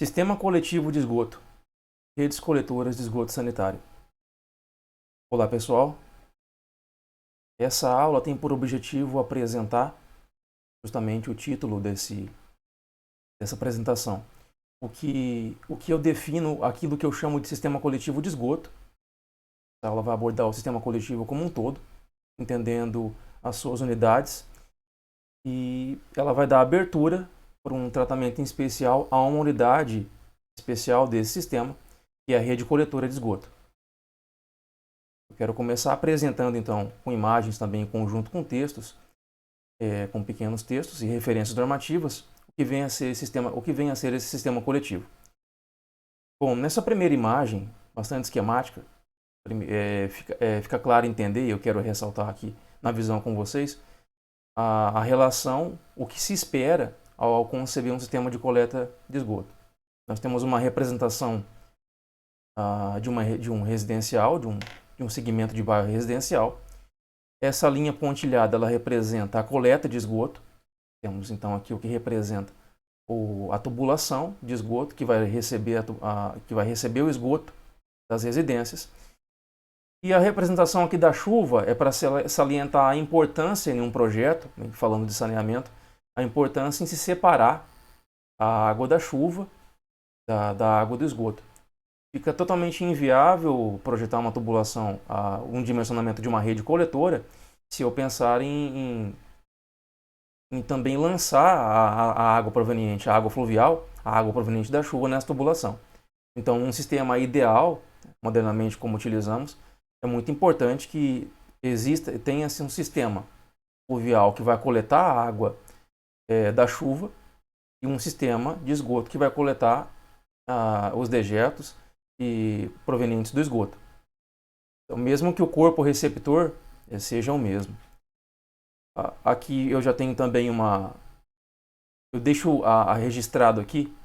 Sistema coletivo de esgoto. Redes coletoras de esgoto sanitário. Olá, pessoal. Essa aula tem por objetivo apresentar justamente o título dessa apresentação. O que eu defino, aquilo que eu chamo de sistema coletivo de esgoto. A aula vai abordar o sistema coletivo como um todo, entendendo as suas unidades, e ela vai dar abertura para um tratamento em especial a uma unidade especial desse sistema, que é a rede coletora de esgoto. Eu quero começar apresentando, então, com imagens também em conjunto com textos, com pequenos textos e referências normativas, o que vem a ser esse sistema coletivo. Bom, nessa primeira imagem, bastante esquemática, fica claro entender, e eu quero ressaltar aqui na visão com vocês, a relação, o que se espera ao conceber um sistema de coleta de esgoto. Nós temos uma representação de um residencial, de um segmento de bairro residencial. Essa linha pontilhada, ela representa a coleta de esgoto. Temos então aqui o que representa a tubulação de esgoto, que vai receber o esgoto das residências. E a representação aqui da chuva é para salientar a importância em um projeto, falando de saneamento, a importância em se separar a água da chuva da água do esgoto. Fica totalmente inviável projetar uma tubulação, um dimensionamento de uma rede coletora, se eu pensar em também lançar a água proveniente, a água fluvial, a água proveniente da chuva nessa tubulação. Então, um sistema ideal, modernamente como utilizamos, é muito importante que tenha-se um sistema fluvial que vai coletar a água da chuva e um sistema de esgoto que vai coletar os dejetos provenientes do esgoto. Então, mesmo que o corpo receptor seja o mesmo. Aqui eu já tenho também eu deixo registrado aqui,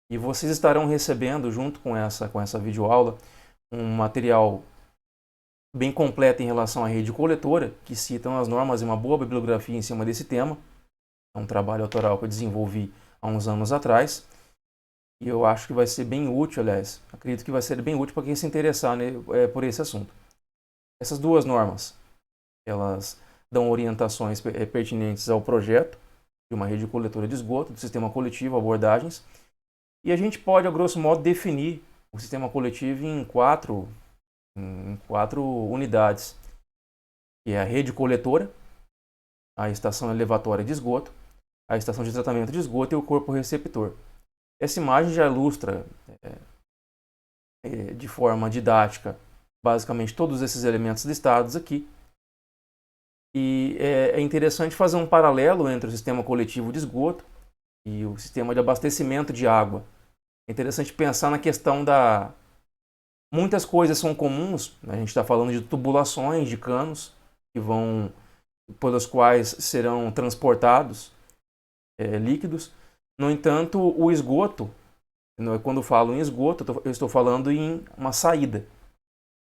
e vocês estarão recebendo, junto com essa videoaula, um material bem completo em relação à rede coletora, que citam as normas e uma boa bibliografia em cima desse tema. É um trabalho autoral que eu desenvolvi há uns anos atrás. E eu acho que vai ser bem útil, aliás, acredito que vai ser bem útil para quem se interessar por esse assunto. Essas duas normas, elas dão orientações pertinentes ao projeto de uma rede coletora de esgoto, do sistema coletivo, abordagens. E a gente pode, a grosso modo, definir o sistema coletivo em quatro unidades, que é a rede coletora, a estação elevatória de esgoto, a estação de tratamento de esgoto e o corpo receptor. Essa imagem já ilustra de forma didática basicamente todos esses elementos listados aqui. E é interessante fazer um paralelo entre o sistema coletivo de esgoto e o sistema de abastecimento de água. É interessante pensar na questão muitas coisas são comuns, né? A gente está falando de tubulações, de canos, pelos quais serão transportados líquidos. No entanto, o esgoto, quando eu falo em esgoto, eu estou falando em uma saída.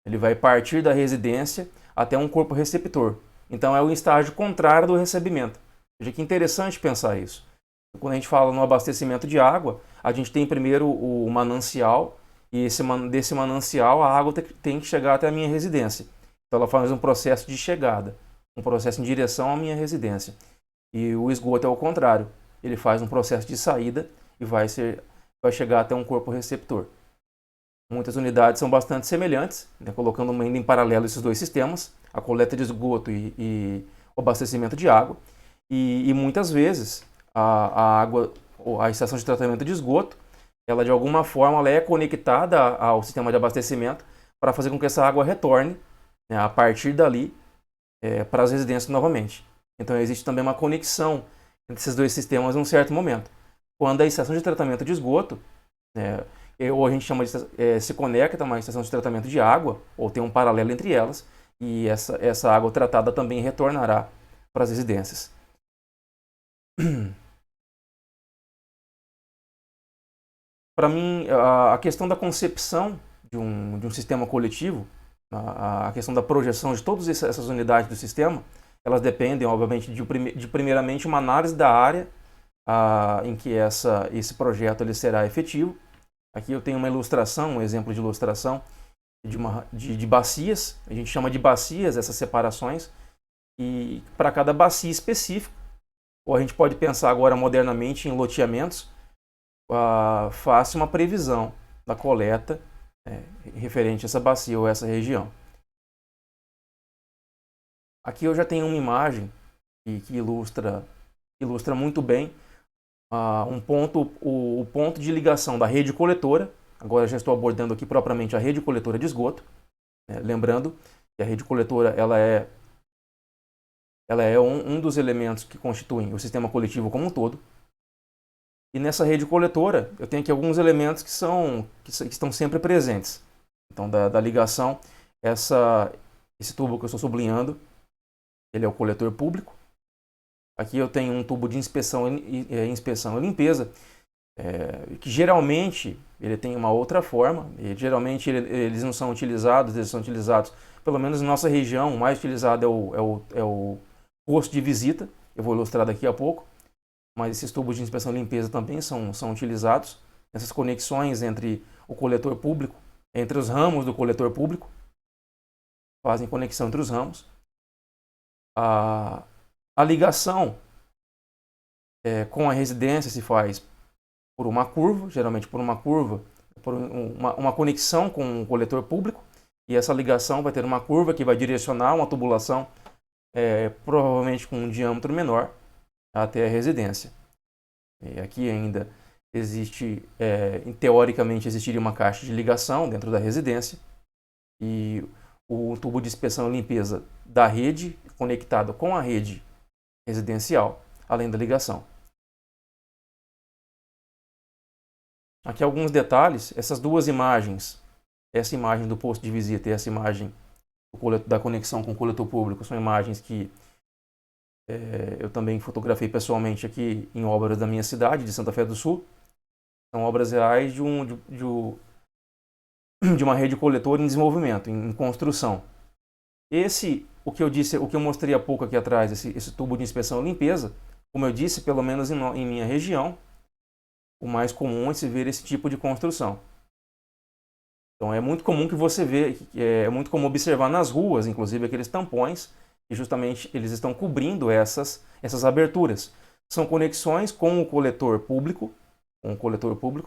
Ele vai partir da residência até um corpo receptor. Então é o estágio contrário do recebimento. Veja que interessante pensar isso. Quando a gente fala no abastecimento de água, a gente tem primeiro o manancial, e desse manancial a água tem que chegar até a minha residência. Então ela faz um processo de chegada, um processo em direção à minha residência. E o esgoto é o contrário. Ele faz um processo de saída e vai chegar até um corpo receptor. Muitas unidades são bastante semelhantes, né, colocando ainda em paralelo esses dois sistemas, a coleta de esgoto e o abastecimento de água. E muitas vezes a estação de tratamento de esgoto, ela de alguma forma ela é conectada ao sistema de abastecimento para fazer com que essa água retorne, né, a partir dali para as residências novamente. Então existe também uma conexão entre esses dois sistemas em um certo momento. Quando a estação de tratamento de esgoto, ou a gente chama se conecta a uma estação de tratamento de água, ou tem um paralelo entre elas, e essa água tratada também retornará para as residências. Para mim, a questão da concepção de um sistema coletivo, a questão da projeção de todas essas unidades do sistema, elas dependem, obviamente, de primeiramente uma análise da área em que esse projeto ele será efetivo, Aqui eu tenho uma ilustração, um exemplo de ilustração de bacias. A gente chama de bacias essas separações, e para cada bacia específica, ou a gente pode pensar agora modernamente em loteamentos, faça uma previsão da coleta referente a essa bacia ou essa região. Aqui eu já tenho uma imagem que ilustra muito bem o ponto de ligação da rede coletora. Agora eu já estou abordando aqui propriamente a rede coletora de esgoto. Lembrando que a rede coletora ela é um dos elementos que constituem o sistema coletivo como um todo. E nessa rede coletora eu tenho aqui alguns elementos que estão sempre presentes. Então, da ligação, esse tubo que eu estou sublinhando, ele é o coletor público. Aqui eu tenho um tubo de inspeção e limpeza, que geralmente ele tem uma outra forma. E geralmente eles não são utilizados, eles são utilizados, pelo menos na nossa região, o mais utilizado é o posto de visita. Eu vou ilustrar daqui a pouco. Mas esses tubos de inspeção e limpeza também são utilizados. Essas conexões entre o coletor público, entre os ramos do coletor público, fazem conexão entre os ramos. A ligação com a residência se faz por uma curva, geralmente por uma curva, por uma conexão com o coletor público, e essa ligação vai ter uma curva que vai direcionar uma tubulação, provavelmente com um diâmetro menor, até a residência. E aqui ainda teoricamente existiria uma caixa de ligação dentro da residência, e o tubo de inspeção e limpeza da rede conectado com a rede residencial, além da ligação. Aqui alguns detalhes. Essas duas imagens, essa imagem do posto de visita e essa imagem da conexão com o coletor público, são imagens que eu também fotografei pessoalmente aqui em obras da minha cidade, de Santa Fé do Sul. São obras reais de uma rede coletora em desenvolvimento, em construção. O que eu mostrei há pouco aqui atrás, esse tubo de inspeção e limpeza, como eu disse, pelo menos em minha região, o mais comum é se ver esse tipo de construção. Então é muito comum que você vê, é muito comum observar nas ruas, inclusive aqueles tampões, e justamente eles estão cobrindo essas aberturas. São conexões com o coletor público,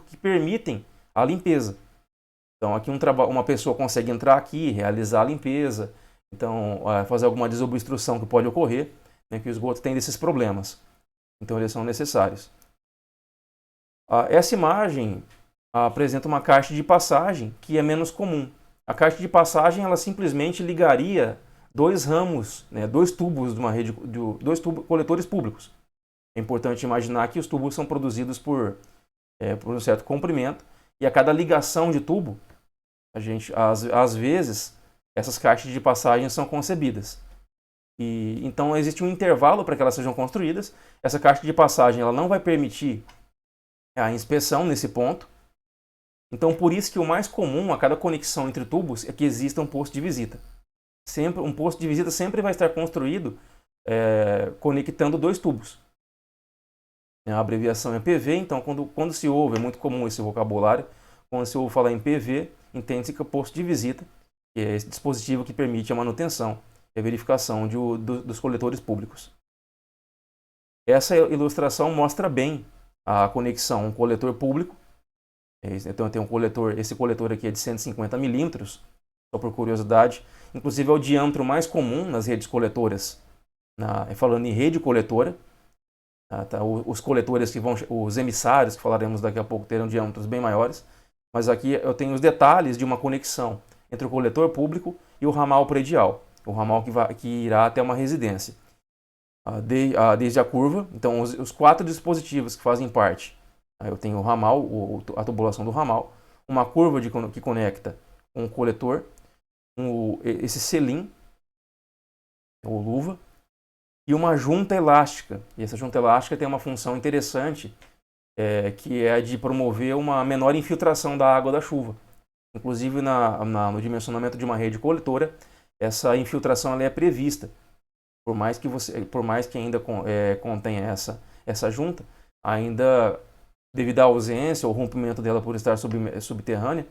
que permitem a limpeza. Então aqui uma pessoa consegue entrar aqui, realizar a limpeza, então fazer alguma desobstrução que pode ocorrer, que o esgoto tem desses problemas. Então eles são necessários. Essa imagem apresenta uma caixa de passagem que é menos comum. A caixa de passagem ela simplesmente ligaria dois ramos, dois tubos de uma rede, dois coletores públicos. É importante imaginar que os tubos são produzidos por um certo comprimento, e a cada ligação de tubo, às vezes, essas caixas de passagem são concebidas. E então existe um intervalo para que elas sejam construídas. Essa caixa de passagem ela não vai permitir a inspeção nesse ponto. Então por isso que o mais comum a cada conexão entre tubos é que exista um posto de visita. Um posto de visita sempre vai estar construído conectando dois tubos. A abreviação é PV, então quando se ouve, é muito comum esse vocabulário, quando se ouve falar em PV, entende-se que é o posto de visita, que é esse dispositivo que permite a manutenção e a verificação dos coletores públicos. Essa ilustração mostra bem a conexão coletor público. Então eu tenho esse coletor aqui é de 150 milímetros, só por curiosidade. Inclusive é o diâmetro mais comum nas redes coletoras, falando em rede coletora. Os coletores os emissários, que falaremos daqui a pouco, terão diâmetros bem maiores. Mas aqui eu tenho os detalhes de uma conexão entre o coletor público e o ramal predial, o ramal que irá até uma residência. Desde a curva, então os quatro dispositivos que fazem parte. Eu tenho o ramal, a tubulação do ramal, uma curva que conecta com o coletor, esse selim, ou luva, e uma junta elástica. E essa junta elástica tem uma função interessante, que é a de promover uma menor infiltração da água da chuva. Inclusive no dimensionamento de uma rede coletora, essa infiltração ela é prevista. Por mais que ainda contenha essa junta, ainda devido à ausência ou rompimento dela por estar subterrânea,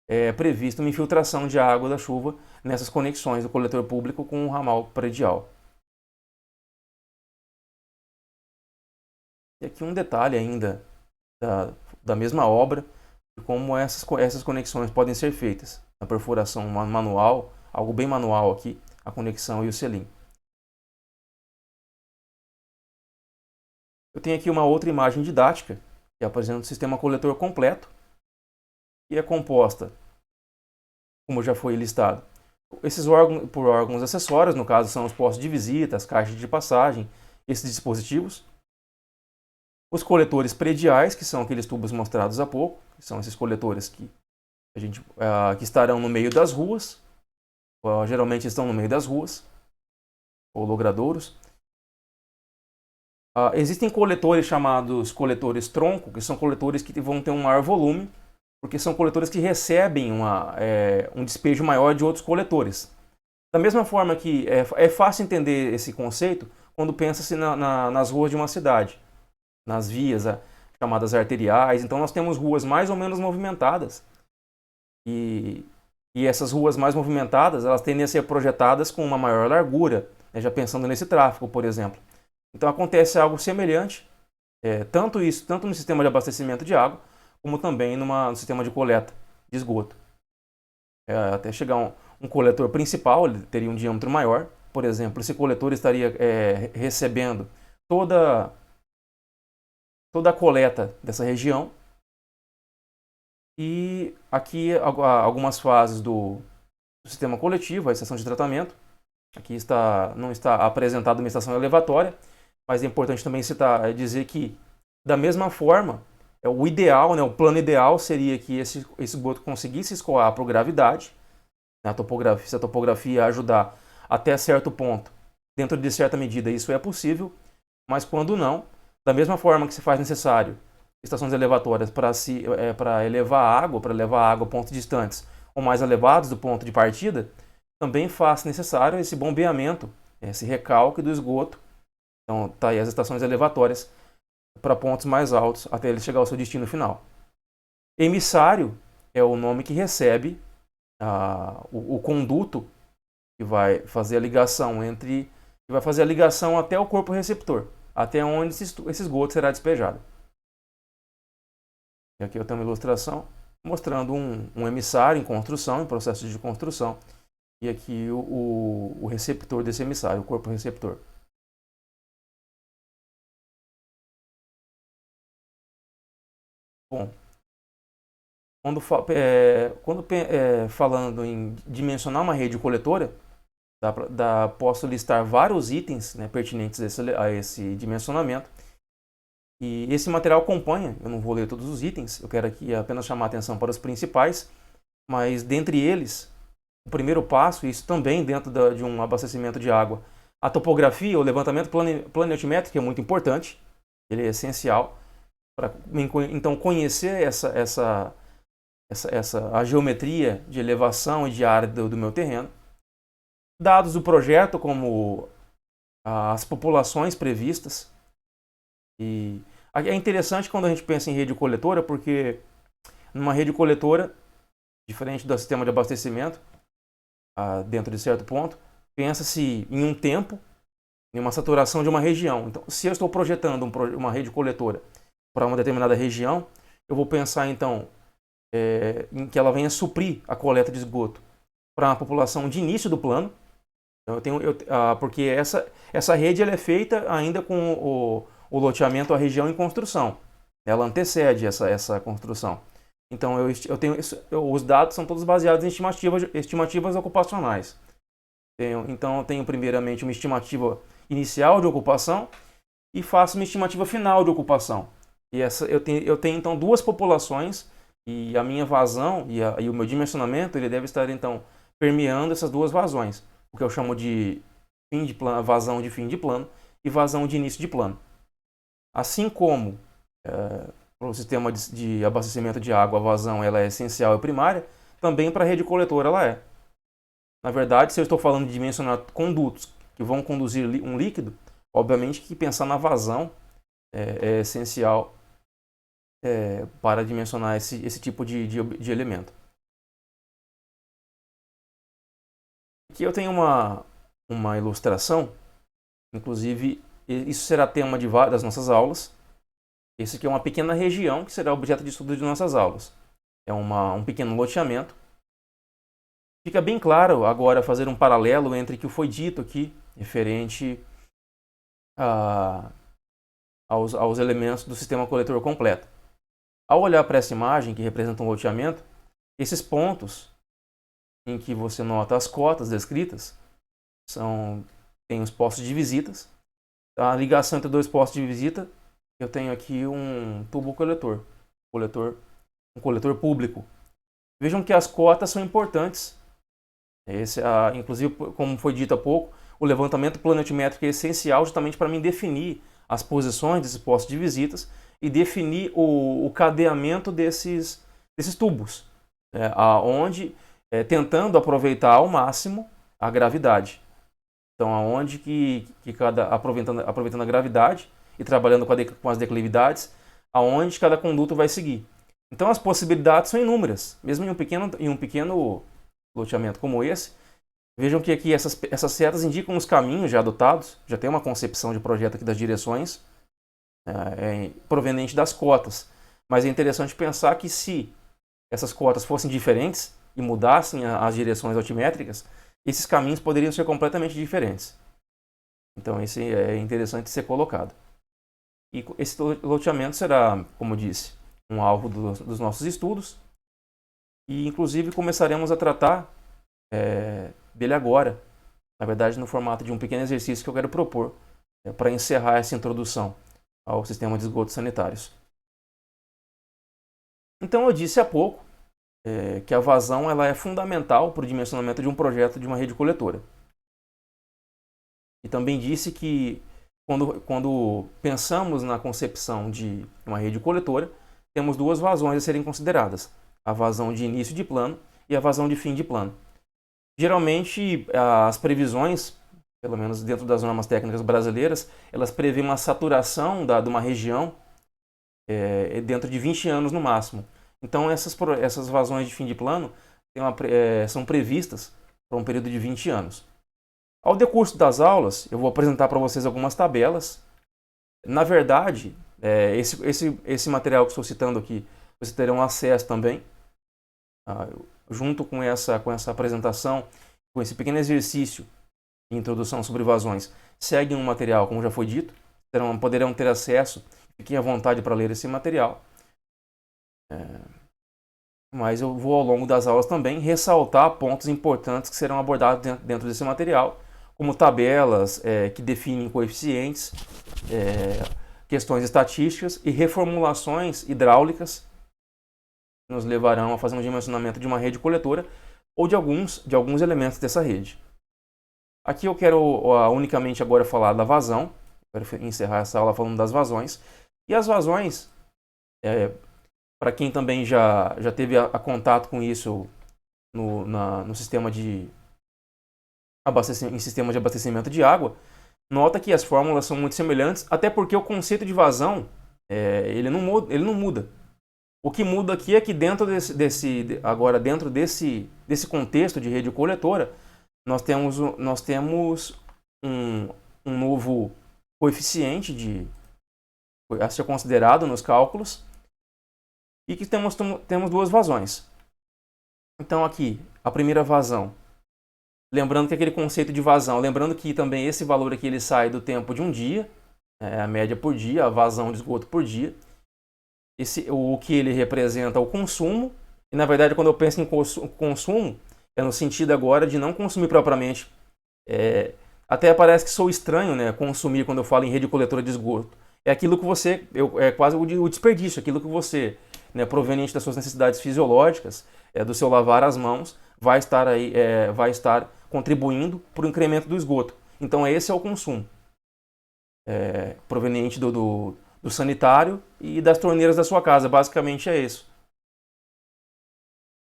é prevista uma infiltração de água da chuva nessas conexões do coletor público com o ramal predial. E aqui um detalhe ainda da mesma obra, de como essas conexões podem ser feitas. Na perfuração manual, algo bem manual aqui, a conexão e o selim. Eu tenho aqui uma outra imagem didática, que apresenta o sistema coletor completo, que é composta, como já foi listado, por órgãos acessórios, no caso são os postos de visita, as caixas de passagem, esses dispositivos. Os coletores prediais, que são aqueles tubos mostrados há pouco, que são esses coletores que estarão no meio das ruas, geralmente estão no meio das ruas, ou logradouros. Existem coletores chamados coletores tronco, que são coletores que vão ter um maior volume, porque são coletores que recebem um despejo maior de outros coletores. Da mesma forma que é fácil entender esse conceito quando pensa-se nas ruas de uma cidade, nas vias chamadas arteriais. Então nós temos ruas mais ou menos movimentadas, e essas ruas mais movimentadas elas tendem a ser projetadas com uma maior largura, né, já pensando nesse tráfego, por exemplo. Então acontece algo semelhante, tanto no sistema de abastecimento de água, como também no sistema de coleta de esgoto. Até chegar um coletor principal, ele teria um diâmetro maior. Por exemplo, esse coletor estaria recebendo toda a coleta dessa região. E aqui algumas fases do sistema coletivo, a estação de tratamento. Aqui não está apresentada uma estação elevatória, mas é importante também dizer que, da mesma forma, o ideal, né, o plano ideal seria que esse esgoto conseguisse escoar por gravidade, né, se a topografia ajudar até certo ponto, dentro de certa medida isso é possível, mas quando não, da mesma forma que se faz necessário estações elevatórias para levar água a pontos distantes ou mais elevados do ponto de partida, também faz necessário esse bombeamento, esse recalque do esgoto. Então, tá aí as estações elevatórias para pontos mais altos até ele chegar ao seu destino final. Emissário é o nome que recebe o conduto que vai fazer a ligação até o corpo receptor, até onde esse esgoto será despejado. E aqui eu tenho uma ilustração mostrando um emissário em construção, em processo de construção, e aqui o receptor desse emissário, o corpo receptor. Bom, falando em dimensionar uma rede coletora, posso listar vários itens, né, pertinentes a esse dimensionamento. E esse material acompanha, eu não vou ler todos os itens, eu quero aqui apenas chamar a atenção para os principais, mas dentre eles, o primeiro passo, isso também dentro de um abastecimento de água, a topografia, o levantamento planetimétrico é muito importante, ele é essencial para então conhecer a geometria de elevação e de área do meu terreno. Dados do projeto, como as populações previstas. E é interessante quando a gente pensa em rede coletora, porque numa rede coletora, diferente do sistema de abastecimento, dentro de certo ponto, pensa-se em um tempo, em uma saturação de uma região. Então, se eu estou projetando uma rede coletora para uma determinada região, eu vou pensar então em que ela venha suprir a coleta de esgoto para uma população de início do plano. Então, porque essa rede ela é feita ainda com o loteamento, a região em construção. Ela antecede essa construção. Então, os dados são todos baseados em estimativas ocupacionais. Então, eu tenho primeiramente uma estimativa inicial de ocupação e faço uma estimativa final de ocupação. E eu tenho então duas populações, e a minha vazão e o meu dimensionamento ele deve estar então permeando essas duas vazões, o que eu chamo de vazão de fim de plano e vazão de início de plano. Assim como para o sistema de abastecimento de água, a vazão ela é essencial e primária, também para a rede coletora ela é. Na verdade, se eu estou falando de dimensionar condutos que vão conduzir um líquido, obviamente que pensar na vazão é essencial para dimensionar esse tipo de elemento. Aqui eu tenho uma ilustração, inclusive isso será tema das nossas aulas. Esse aqui é uma pequena região que será objeto de estudo de nossas aulas. É um pequeno loteamento. Fica bem claro agora fazer um paralelo entre o que foi dito aqui, referente aos elementos do sistema coletor completo. Ao olhar para essa imagem que representa um loteamento, esses pontos em que você nota as cotas descritas tem os postos de visitas. A ligação entre dois postos de visita, eu tenho aqui um tubo coletor, um coletor público. Vejam que as cotas são importantes. Inclusive, como foi dito há pouco, o levantamento planimétrico é essencial justamente para mim definir as posições desses postos de visitas e definir o cadeamento desses tubos, tentando aproveitar ao máximo a gravidade. Então, aonde aproveitando a gravidade e trabalhando com as declividades, aonde cada conduto vai seguir. Então, as possibilidades são inúmeras, mesmo em um pequeno loteamento como esse. Vejam que aqui essas setas indicam os caminhos já adotados, já tem uma concepção de projeto aqui das direções proveniente das cotas. Mas é interessante pensar que se essas cotas fossem diferentes e mudassem as direções altimétricas, esses caminhos poderiam ser completamente diferentes. Então, esse é interessante ser colocado. E esse loteamento será, como disse, um alvo dos nossos estudos. E, inclusive, começaremos a tratar dele agora. Na verdade, no formato de um pequeno exercício que eu quero propor para encerrar essa introdução ao sistema de esgotos sanitários. Então, eu disse há pouco que a vazão ela é fundamental para o dimensionamento de um projeto de uma rede coletora. E também disse que quando pensamos na concepção de uma rede coletora, temos duas vazões a serem consideradas: a vazão de início de plano e a vazão de fim de plano. Geralmente, as previsões, pelo menos dentro das normas técnicas brasileiras, elas prevêem uma saturação de uma região dentro de 20 anos no máximo. Então, essas vazões de fim de plano são previstas por um período de 20 anos. Ao decurso das aulas, eu vou apresentar para vocês algumas tabelas. Na verdade, esse material que estou citando aqui, vocês terão acesso também, junto com essa apresentação, com esse pequeno exercício de introdução sobre vazões. Segue um material, como já foi dito, poderão ter acesso, fiquem à vontade para ler esse material. Mas eu vou, ao longo das aulas também, ressaltar pontos importantes que serão abordados dentro desse material, como tabelas que definem coeficientes, questões estatísticas e reformulações hidráulicas que nos levarão a fazer um dimensionamento de uma rede coletora ou de alguns elementos dessa rede. Aqui eu quero unicamente agora falar da vazão. Quero encerrar essa aula falando das vazões. E as vazões, para quem também já teve a contato com isso no sistema de abastecimento de água, nota que as fórmulas são muito semelhantes, até porque o conceito de vazão ele não muda. O que muda aqui é que dentro desse contexto de rede coletora, nós temos um novo coeficiente a ser considerado nos cálculos, e que temos duas vazões. Então aqui, a primeira vazão, lembrando que aquele conceito de vazão, lembrando que também esse valor aqui ele sai do tempo de um dia, a média por dia, a vazão de esgoto por dia. O que ele representa o consumo, e na verdade quando eu penso em consumo, é no sentido agora de não consumir propriamente. Até parece que sou estranho, né, consumir quando eu falo em rede coletora de esgoto. É aquilo que é quase o desperdício, aquilo que você, né, proveniente das suas necessidades fisiológicas, do seu lavar as mãos, vai estar contribuindo para o incremento do esgoto. Então esse é o consumo proveniente do sanitário e das torneiras da sua casa. Basicamente é isso.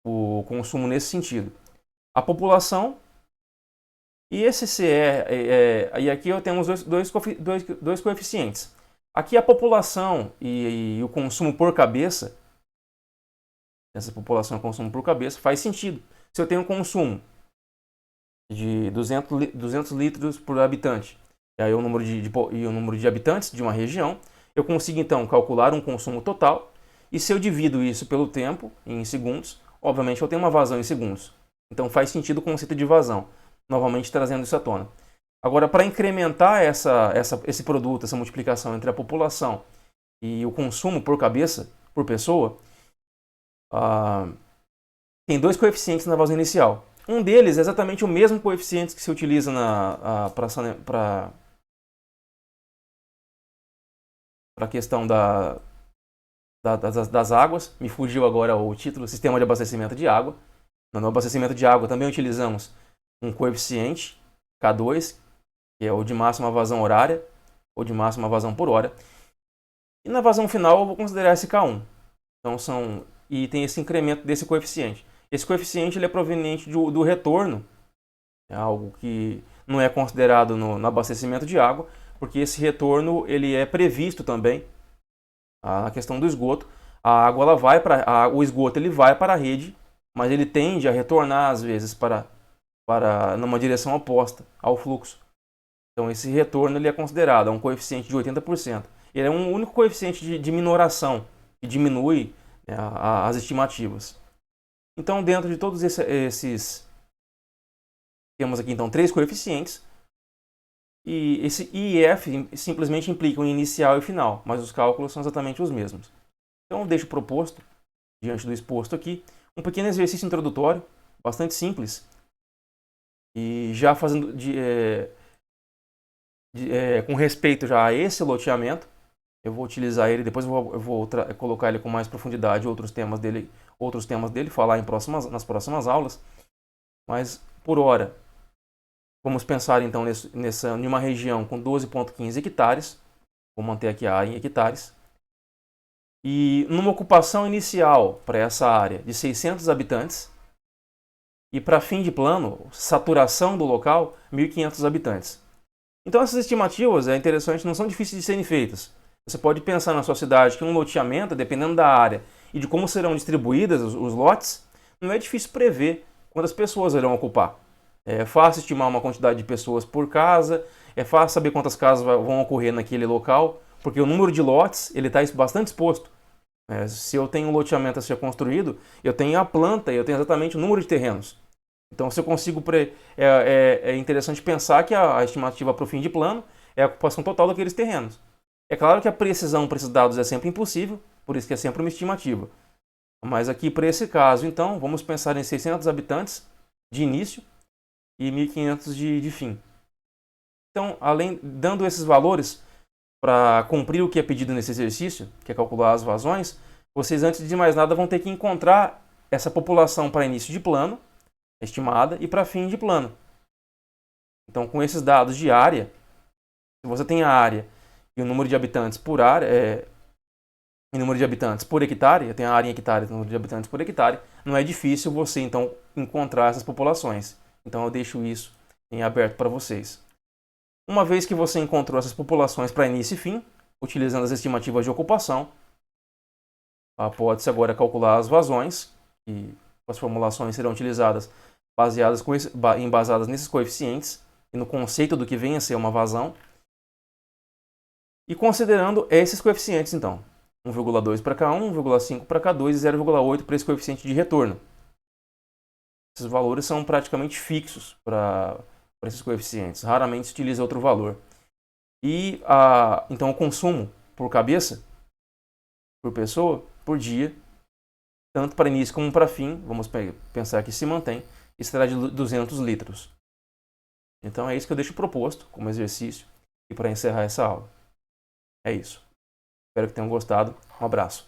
O consumo nesse sentido. A população, e esse CE, e aqui eu temos dois coeficientes. Aqui a população e o consumo por cabeça, essa população e consumo por cabeça, faz sentido. Se eu tenho um consumo de 200 litros por habitante, e aí o número de habitantes de uma região, eu consigo então calcular um consumo total, e se eu divido isso pelo tempo, em segundos, obviamente eu tenho uma vazão em segundos. Então faz sentido o conceito de vazão, novamente trazendo isso à tona. Agora, para incrementar esse produto, essa multiplicação entre a população e o consumo por cabeça, por pessoa, tem dois coeficientes na vazão inicial. Um deles é exatamente o mesmo coeficiente que se utiliza para a questão das águas. Me fugiu agora o título, Sistema de Abastecimento de Água. No abastecimento de água também utilizamos um coeficiente, K2, que é o de máxima vazão horária, ou de máxima vazão por hora. E na vazão final eu vou considerar esse K1. Então e tem esse incremento desse coeficiente. Esse coeficiente ele é proveniente do retorno, é algo que não é considerado no abastecimento de água, porque esse retorno ele é previsto também na questão do esgoto. A água ela vai o esgoto ele vai para a rede, mas ele tende a retornar às vezes para numa direção oposta ao fluxo. Então esse retorno ele é considerado um coeficiente de 80%. Ele é um único coeficiente de minoração que diminui, né, as estimativas. Então dentro de todos esses temos aqui então 3 coeficientes. E esse I e F simplesmente implicam inicial e final, mas os cálculos são exatamente os mesmos. Então eu deixo proposto, diante do exposto aqui, um pequeno exercício introdutório, bastante simples, e já fazendo com respeito já a esse loteamento, eu vou utilizar ele, depois eu vou colocar ele com mais profundidade, outros temas dele, falar nas próximas aulas, mas por hora, vamos pensar então em uma região com 12,15 hectares, vou manter aqui a área em hectares, e numa ocupação inicial para essa área de 600 habitantes, e para fim de plano, saturação do local, 1.500 habitantes. Então essas estimativas, é interessante, não são difíceis de serem feitas. Você pode pensar na sua cidade que um loteamento, dependendo da área e de como serão distribuídas os lotes, não é difícil prever quantas pessoas irão ocupar. É fácil estimar uma quantidade de pessoas por casa, é fácil saber quantas casas vão ocorrer naquele local, porque o número de lotes ele está bastante exposto. Se eu tenho um loteamento a ser construído, eu tenho a planta e eu tenho exatamente o número de terrenos. Então, se eu consigo. É interessante pensar que a estimativa para o fim de plano é a ocupação total daqueles terrenos. É claro que a precisão para esses dados é sempre impossível, por isso que é sempre uma estimativa. Mas aqui, para esse caso, então, vamos pensar em 600 habitantes de início e 1.500 de fim. Então, dando esses valores para cumprir o que é pedido nesse exercício, que é calcular as vazões, vocês, antes de mais nada, vão ter que encontrar essa população para início de plano, estimada, e para fim de plano. Então, com esses dados de área, se você tem a área e o número de habitantes por área, o número de habitantes por hectare, eu tenho a área em hectare e o número de habitantes por hectare, não é difícil você, então, encontrar essas populações. Então, eu deixo isso em aberto para vocês. Uma vez que você encontrou essas populações para início e fim, utilizando as estimativas de ocupação, pode-se agora calcular as vazões, e as formulações serão utilizadas embasadas nesses coeficientes e no conceito do que vem a ser uma vazão. E considerando esses coeficientes, então, 1,2 para K1, 1,5 para K2 e 0,8 para esse coeficiente de retorno. Esses valores são praticamente fixos para esses coeficientes, raramente se utiliza outro valor. E então o consumo por cabeça, por pessoa, por dia, tanto para início como para fim, vamos pensar que se mantém, será de 200 litros. Então é isso que eu deixo proposto como exercício e para encerrar essa aula. É isso. Espero que tenham gostado. Um abraço.